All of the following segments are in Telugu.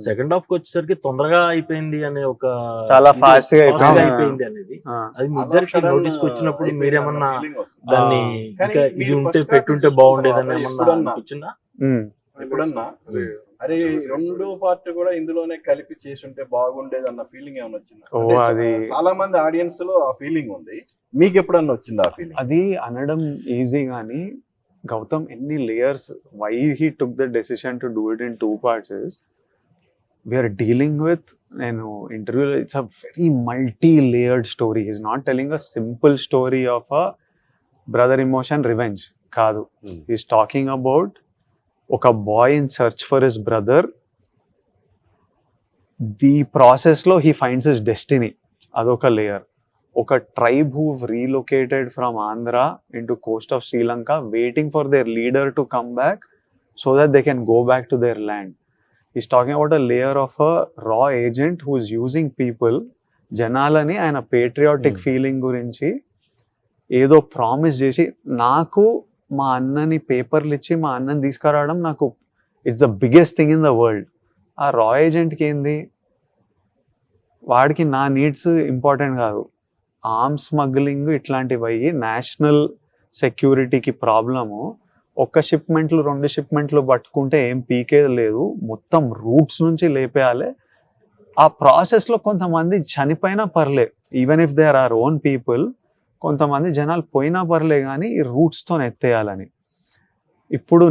సెకండ్ హాఫ్ కి వచ్చేసరికి తొందరగా అయిపోయింది అనే ఒక చాలా ఫాస్ట్ గా అయిపోయింది అనేది అది మీ ఇద్దరికి నోటీస్ కి వచ్చినప్పుడు మీరేమన్నా దాన్ని ఇంకా ఇది ఉంటే పెట్టుంటే బాగుండేదని ఏమన్నా అనిపించిందా? ఎప్పుడన్నా అరే రెండు పార్ట్ కూడా ఇందులోనే కలిపి చేసి ఉంటే బాగుండేది అన్న ఫీలింగ్ ఏమైనా వచ్చిందా? అది చాలా మంది ఆడియన్స్ లో ఆ ఫీలింగ్ ఉంది, మీకు ఎప్పుడన్నా వచ్చింది ఆ ఫీలింగ్? అది అనడం ఈజీ కానీ గౌతమ్ ఎన్ని layers, why he took the decision to do it in 2 parts is we are dealing with, నేను ఇంటర్వ్యూలో it's a very multi layered story. Is not telling a simple story of a brother emotion revenge కాదు. ఈజ్ టాకింగ్ అబౌట్ ఒక boy in search for his brother, the ప్రాసెస్లో హీ ఫైండ్స్ హిస్ డెస్టినీ, అదొక లేయర్. ఒక tribe who relocated from Andhra into coast of Sri Lanka waiting for their leader to come back so that they can go back to their land. He's talking about a layer of a రా agent who is using people, జనాలని ఆయన పేట్రియాటిక్ ఫీలింగ్ గురించి ఏదో ప్రామిస్ చేసి, నాకు మా అన్నని పేపర్లు ఇచ్చి మా అన్నని తీసుకురావడం నాకు it's the biggest thing in the world. ఆ రా ఏజెంట్కి ఏంది, వాడికి నా నీడ్స్ ఇంపార్టెంట్ కాదు, ఆర్మ్స్ స్మగ్లింగ్ ఇట్లాంటివి అయ్యి నేషనల్ సెక్యూరిటీకి ప్రాబ్లము. ఒక్క షిప్మెంట్లు 2 షిప్మెంట్లు పట్టుకుంటే ఏం పీకేది లేదు, మొత్తం రూట్స్ నుంచి లేపేయాలి. ఆ ప్రాసెస్లో కొంతమంది చనిపోయినా పర్లే, even if they are our own people, కొంతమంది జనాలు పోయినా పర్లే కానీ ఈ రూట్స్తో ఎత్తేయాలని. ఇప్పుడు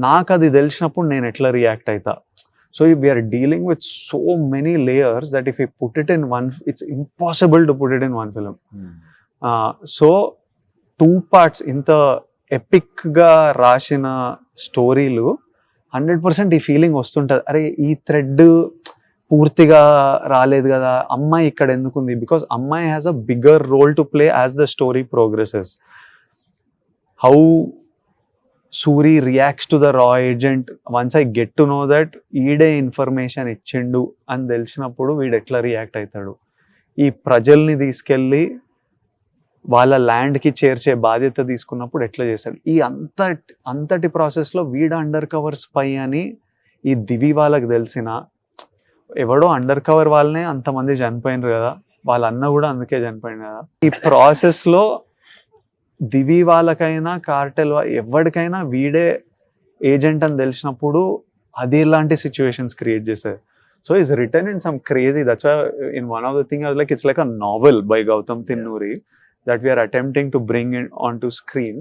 నాకు అది తెలిసినప్పుడు నేను ఎట్లా రియాక్ట్ అవుతా? So we are dealing with so many layers that if you put it in one, it's impossible to put it in one film. So 2 parts ఇంత ఎపిక్గా రాసిన స్టోరీలు 100% ఈ ఫీలింగ్ వస్తుంటుంది. అరే ఈ థ్రెడ్ పూర్తిగా రాలేదు కదా, అమ్మాయి ఇక్కడ ఎందుకుంది, బికాస్ అమ్మాయి has a bigger role to play as the story progresses. How Suri reacts to the రా agent once I get to know that ఈడే ఇన్ఫర్మేషన్ ఇచ్చిండు అని తెలిసినప్పుడు వీడు ఎట్లా రియాక్ట్ అవుతాడు, ఈ ప్రజల్ని తీసుకెళ్ళి వాళ్ళ ల్యాండ్కి చేర్చే బాధ్యత తీసుకున్నప్పుడు ఎట్లా చేస్తాడు, ఈ అంతటి ప్రాసెస్లో వీడు అండర్ కవర్ స్పై అని ఈ దివి వాళ్ళకి తెలిసిన, ఎవడో అండర్ కవర్ వాళ్ళనే అంతమంది చనిపోయినారు కదా, వాళ్ళ అన్న కూడా అందుకే చనిపోయింది కదా. ఈ ప్రాసెస్లో దివి వాళ్ళకైనా కార్టెల్ ఎవరికైనా వీడే ఏజెంట్ అని తెలిసినప్పుడు అది ఎలాంటి సిచ్యువేషన్స్ క్రియేట్ చేస్తుంది. So is return in some crazy, that's why in one of the thing like it's like a novel by Gautam Tinnuri that we are attempting to bring it onto screen.